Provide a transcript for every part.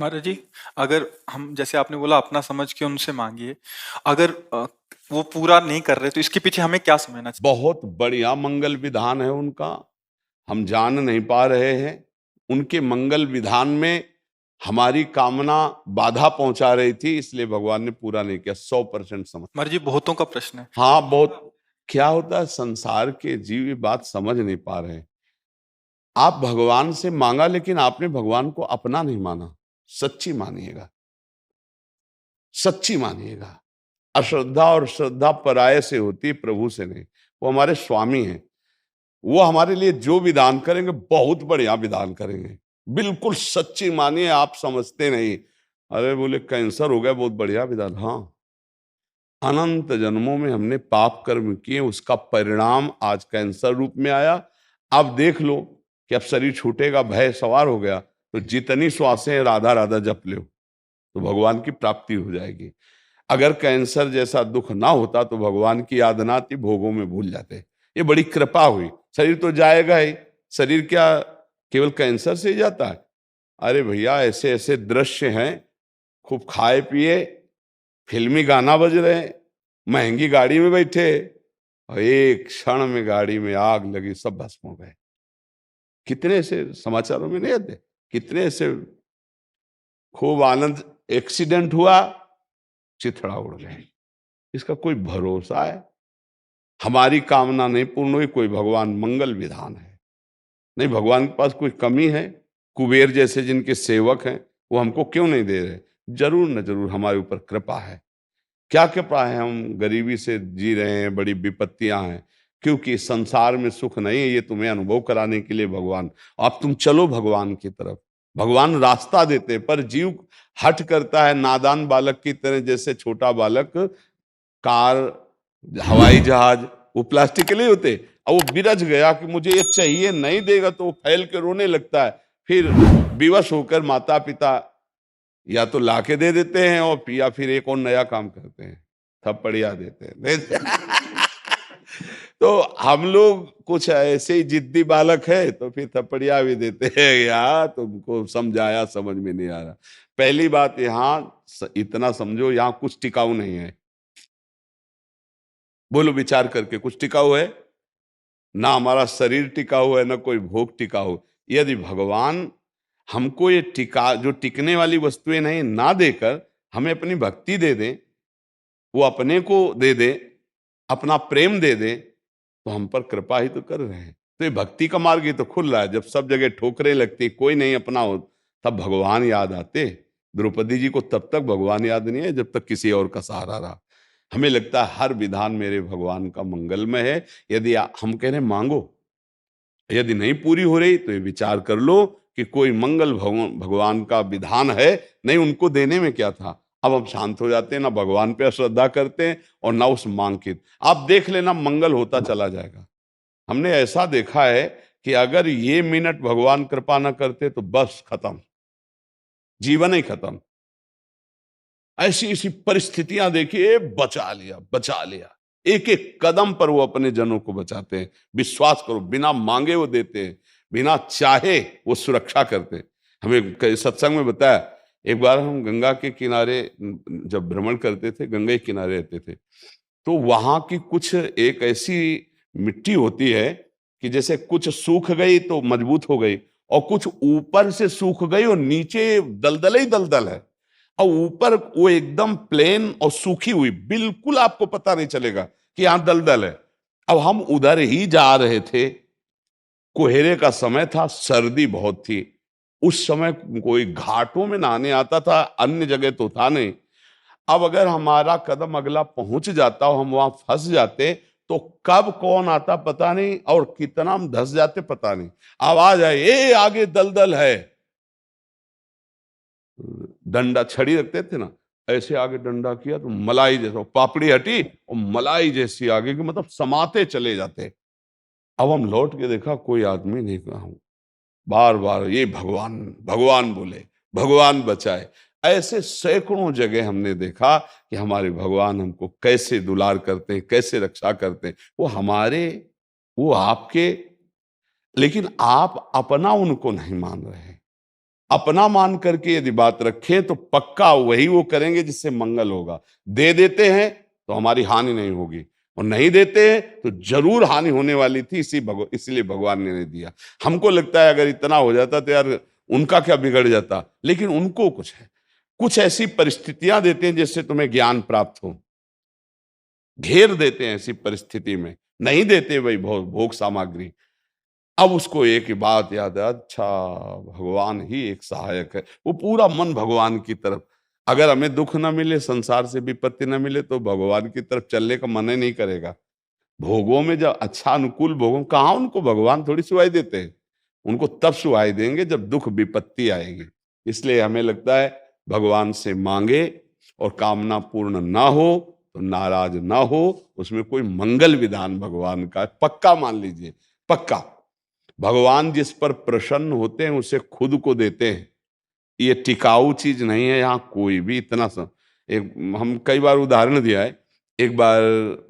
महाराज जी, अगर हम जैसे आपने बोला अपना समझ के उनसे मांगिए, अगर वो पूरा नहीं कर रहे तो इसके पीछे हमें क्या समझना चाहिए? बहुत बढ़िया मंगल विधान है उनका, हम जान नहीं पा रहे हैं। उनके मंगल विधान में हमारी कामना बाधा पहुंचा रही थी, इसलिए भगवान ने पूरा नहीं किया। 100% समझ। महाराज जी, बहुतों का प्रश्न है। हाँ, बहुत। क्या होता है, संसार के जीव ये बात समझ नहीं पा रहे हैं। आप भगवान से मांगा, लेकिन आपने भगवान को अपना नहीं माना। सच्ची मानिएगा, सच्ची मानिएगा। अश्रद्धा और श्रद्धा पराये से होती, प्रभु से नहीं। वो हमारे स्वामी हैं, वो हमारे लिए जो विधान करेंगे बहुत बढ़िया विधान करेंगे। बिल्कुल सच्ची मानिए, आप समझते नहीं। अरे बोले कैंसर हो गया, बहुत बढ़िया विधान। हाँ, अनंत जन्मों में हमने पाप कर्म किए, उसका परिणाम आज कैंसर रूप में आया। अब देख लो कि अब शरीर छूटेगा, भय सवार हो गया, तो जितनी श्वासें राधा राधा जप लो तो भगवान की प्राप्ति हो जाएगी। अगर कैंसर जैसा दुख ना होता तो भगवान की याद ना आती, भोगों में भूल जाते। ये बड़ी कृपा हुई। शरीर तो जाएगा ही, शरीर क्या केवल कैंसर से ही जाता है? अरे भैया, ऐसे ऐसे दृश्य हैं, खूब खाए पिए, फिल्मी गाना बज रहे, महंगी गाड़ी में बैठे, और एक क्षण में गाड़ी में आग लगी, सब भस्म हो गए। कितने ऐसे समाचारों में नहीं आते? कितने ऐसे खूब आनंद, एक्सीडेंट हुआ, चिथड़ा उड़ गए। इसका कोई भरोसा है? हमारी कामना नहीं पूर्ण हुई, कोई भगवान मंगल विधान है नहीं। भगवान के पास कोई कमी है? कुबेर जैसे जिनके सेवक हैं, वो हमको क्यों नहीं दे रहे? जरूर न जरूर हमारे ऊपर कृपा है। क्या कृपा है? हम गरीबी से जी रहे हैं, बड़ी विपत्तियां हैं, क्योंकि संसार में सुख नहीं है। ये तुम्हें अनुभव कराने के लिए भगवान, अब तुम चलो भगवान की तरफ। भगवान रास्ता देते हैं, पर जीव हठ करता है नादान बालक की तरह। जैसे छोटा बालक कार, हवाई जहाज, वो प्लास्टिक के लिए होते, और वो बिरज गया कि मुझे ये चाहिए, नहीं देगा तो वो फैल के रोने लगता है। फिर विवश होकर माता पिता या तो लाके दे देते हैं, और या फिर एक और नया काम करते हैं, थप्पड़िया देते हैं। तो हम लोग कुछ ऐसे ही जिद्दी बालक है, तो फिर थप्पड़िया भी देते हैं। यार तुमको समझाया, समझ में नहीं आ रहा। पहली बात, यहाँ इतना समझो, यहाँ कुछ टिकाऊ नहीं है। बोलो विचार करके, कुछ टिकाऊ है? ना हमारा शरीर टिकाऊ है, ना कोई भोग टिकाऊ। यदि भगवान हमको ये टिका, जो टिकने वाली वस्तुएं नहीं, ना देकर हमें अपनी भक्ति दे दें, वो अपने को दे दे, अपना प्रेम दे दे, तो हम पर कृपा ही तो कर रहे हैं। तो ये भक्ति का मार्ग ही तो खुल रहा है। जब सब जगह ठोकरें लगती, कोई नहीं अपना हो, तब भगवान याद आते। द्रौपदी जी को तब तक भगवान याद नहीं है जब तक किसी और का सहारा रहा। हमें लगता है हर विधान मेरे भगवान का मंगलमय है। यदि हम कह रहे हैं मांगो, यदि नहीं पूरी हो रही तो ये विचार कर लो कि कोई मंगल भगवान का विधान है नहीं। उनको देने में क्या था? अब हम शांत हो जाते हैं, ना भगवान पे श्रद्धा करते हैं और ना उस मांगित। आप देख लेना, मंगल होता चला जाएगा। हमने ऐसा देखा है कि अगर ये मिनट भगवान कृपा न करते तो बस खत्म, जीवन ही खत्म। ऐसी ऐसी परिस्थितियां देखिए, बचा लिया, बचा लिया। एक एक कदम पर वो अपने जनों को बचाते हैं। विश्वास करो, बिना मांगे वो देते हैं, बिना चाहे वो सुरक्षा करते हैं। हमें सत्संग में बताया, एक बार हम गंगा के किनारे जब भ्रमण करते थे, गंगा के किनारे रहते थे, तो वहां की कुछ एक ऐसी मिट्टी होती है कि जैसे कुछ सूख गई तो मजबूत हो गई, और कुछ ऊपर से सूख गई और नीचे दलदल ही दलदल है, और ऊपर वो एकदम प्लेन और सूखी हुई, बिल्कुल आपको पता नहीं चलेगा कि यहां दलदल है। अब हम उधर ही जा रहे थे, कोहरे का समय था, सर्दी बहुत थी। उस समय कोई घाटों में नहाने आता था, अन्य जगह तो था नहीं। अब अगर हमारा कदम अगला पहुंच जाता और हम वहां फंस जाते, तो कब कौन आता पता नहीं, और कितना हम धंस जाते पता नहीं। आवाज आई, ए आगे दलदल है। डंडा, छड़ी रखते थे ना, ऐसे आगे डंडा किया तो मलाई जैसा पापड़ी हटी, और मलाई जैसी आगे की, मतलब समाते चले जाते। अब हम लौट के देखा, कोई आदमी नहीं कहा। बार बार ये भगवान भगवान बोले, भगवान बचाए। ऐसे सैकड़ों जगह हमने देखा कि हमारे भगवान हमको कैसे दुलार करते हैं, कैसे रक्षा करते हैं। वो हमारे, वो आपके, लेकिन आप अपना उनको नहीं मान रहे हैं। अपना मान करके यदि बात रखें तो पक्का वही वो करेंगे जिससे मंगल होगा। दे देते हैं तो हमारी हानि नहीं होगी, और नहीं देते हैं तो जरूर हानि होने वाली थी, इसलिए भगवान ने नहीं दिया। हमको लगता है अगर इतना हो जाता तो यार उनका क्या बिगड़ जाता, लेकिन उनको कुछ है, कुछ ऐसी परिस्थितियां देते हैं जिससे तुम्हें ज्ञान प्राप्त हो, घेर देते हैं ऐसी परिस्थिति में, नहीं देते भाई भोग सामग्री। अब उसको एक ही बात याद है, अच्छा भगवान ही एक सहायक है, वो पूरा मन भगवान की तरफ। अगर हमें दुख ना मिले, संसार से विपत्ति ना मिले, तो भगवान की तरफ चलने का मन ही नहीं करेगा। भोगों में जब अच्छा अनुकूल भोगों, कहाँ उनको भगवान थोड़ी सुहाई देते हैं, उनको तब सुहाई देंगे जब दुख विपत्ति आएगी। इसलिए हमें लगता है भगवान से मांगे और कामना पूर्ण ना हो तो नाराज ना हो, उसमें कोई मंगल विधान भगवान का है, पक्का मान लीजिए, पक्का। भगवान जिस पर प्रसन्न होते हैं उसे खुद को देते हैं, ये टिकाऊ चीज नहीं है। यहाँ कोई भी इतना एक हम कई बार उदाहरण दिया है। एक बार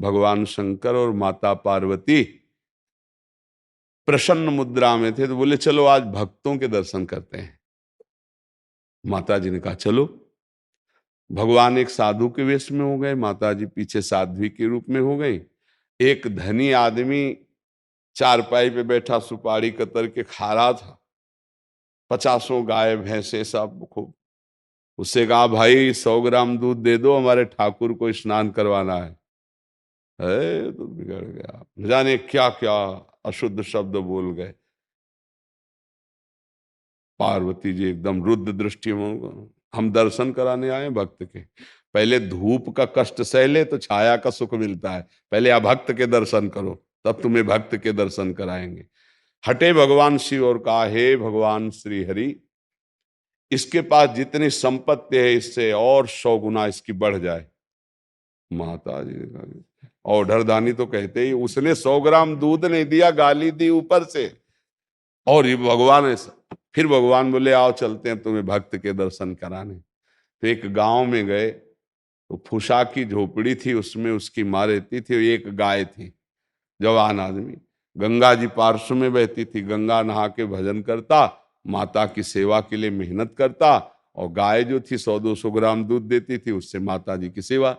भगवान शंकर और माता पार्वती प्रसन्न मुद्रा में थे, तो बोले चलो आज भक्तों के दर्शन करते हैं। माता जी ने कहा चलो। भगवान एक साधु के वेश में हो गए, माता जी पीछे साध्वी के रूप में हो गई। एक धनी आदमी चारपाई पे बैठा सुपारी कतर के खा रहा था, 50 गाय भैंसे सब खूब। उससे कहा भाई 100 ग्राम दूध दे दो, हमारे ठाकुर को स्नान करवाना है। तो बिगड़ गया, न जाने क्या क्या अशुद्ध शब्द बोल गए। पार्वती जी एकदम रुद्र दृष्टि में, हम दर्शन कराने आए भक्त के, पहले धूप का कष्ट सह ले तो छाया का सुख मिलता है, पहले अभक्त के दर्शन करो तब तुम्हें भक्त के दर्शन कराएंगे। हटे भगवान शिव और कहा हे भगवान श्री हरि, इसके पास जितनी संपत्ति है इससे और 100 गुना इसकी बढ़ जाए। माता जी ने कहा, और ढरदानी तो कहते ही, उसने 100 ग्राम दूध नहीं दिया, गाली दी ऊपर से। और ये भगवान ऐसा, फिर भगवान बोले आओ चलते हैं तुम्हें भक्त के दर्शन कराने। तो एक गांव में गए, तो फूसा की झोपड़ी थी, उसमें उसकी माँ रहती थी, एक गाय थी, जवान आदमी। गंगा जी पार्श्व में बहती थी, गंगा नहा के भजन करता, माता की सेवा के लिए मेहनत करता, और गाय जो थी 100-200 ग्राम दूध देती थी, उससे माता जी की सेवा।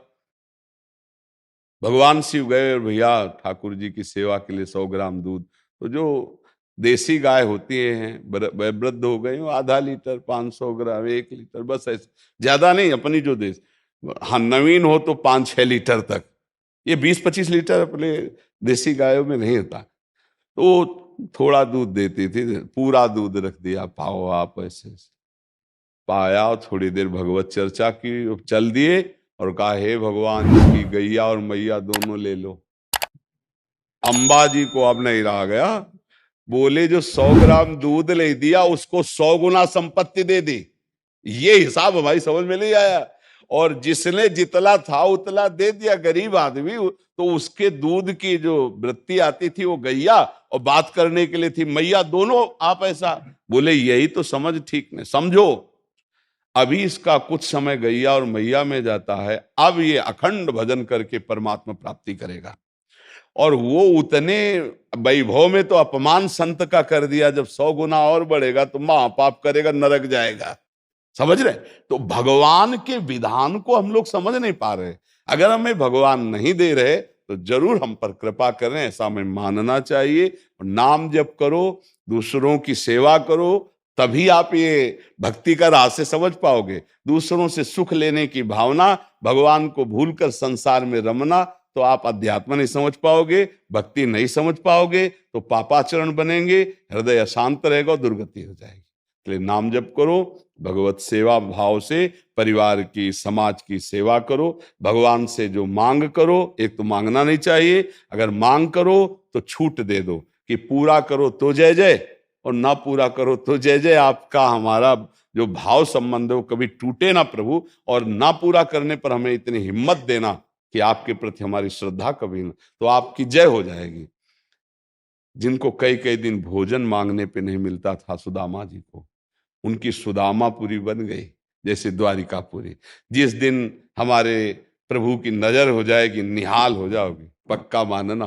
भगवान शिव गए और भैया ठाकुर जी की सेवा के लिए 100 ग्राम दूध। तो जो देसी गाय होती हैं, वृद्ध हो गई, आधा लीटर, 500 ग्राम, 1 लीटर, बस ऐसे, ज्यादा नहीं। अपनी जो देश, हाँ नवीन हो तो 5-6 लीटर तक, ये 20-25 लीटर अपने देसी गायों में नहीं होता। तो थोड़ा दूध देती थी, पूरा दूध रख दिया, पाओ आप ऐसे। पाया और थोड़ी देर भगवत चर्चा की, चल दिए और कहा हे भगवान की गैया और मैया दोनों ले लो। अंबा जी को अब नहीं रहा गया, बोले जो 100 ग्राम दूध ले दिया उसको 100 गुना संपत्ति दे दी। ये हिसाब हमारी समझ में नहीं आया। और जिसने जितला था उतला दे दिया, गरीब आदमी, तो उसके दूध की जो वृत्ति आती थी वो गैया, और बात करने के लिए थी मैया, दोनों आप ऐसा बोले। यही तो समझ ठीक नहीं, समझो अभी इसका कुछ समय गैया और मैया में जाता है, अब ये अखंड भजन करके परमात्मा प्राप्ति करेगा। और वो उतने वैभव में तो अपमान संत का कर दिया, जब 100 गुना और बढ़ेगा तो महापाप करेगा, नरक जाएगा। समझ रहे? तो भगवान के विधान को हम लोग समझ नहीं पा रहे। अगर हमें भगवान नहीं दे रहे तो जरूर हम पर कृपा करें, ऐसा हमें मानना चाहिए। नाम जप करो, दूसरों की सेवा करो, तभी आप ये भक्ति का रास्ते समझ पाओगे। दूसरों से सुख लेने की भावना, भगवान को भूलकर संसार में रमना, तो आप अध्यात्म नहीं समझ पाओगे, भक्ति नहीं समझ पाओगे, तो पापाचरण बनेंगे, हृदय अशांत रहेगा, दुर्गति हो जाएगी। इसलिए नाम जप करो, भगवत सेवा भाव से परिवार की, समाज की सेवा करो। भगवान से जो मांग करो, एक तो मांगना नहीं चाहिए, अगर मांग करो तो छूट दे दो कि पूरा करो तो जय जय, और ना पूरा करो तो जय जय। आपका हमारा जो भाव संबंध है वो कभी टूटे ना प्रभु, और ना पूरा करने पर हमें इतनी हिम्मत देना कि आपके प्रति हमारी श्रद्धा कभी ना, तो आपकी जय हो जाएगी। जिनको कई कई दिन भोजन मांगने पे नहीं मिलता था सुदामा जी को, उनकी सुदामापुरी बन गई जैसे द्वारिकापुरी। जिस दिन हमारे प्रभु की नजर हो जाएगी, निहाल हो जाओगे, पक्का मानना।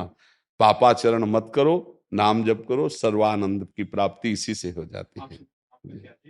पापाचरण मत करो, नाम जप करो, सर्वानंद की प्राप्ति इसी से हो जाती है।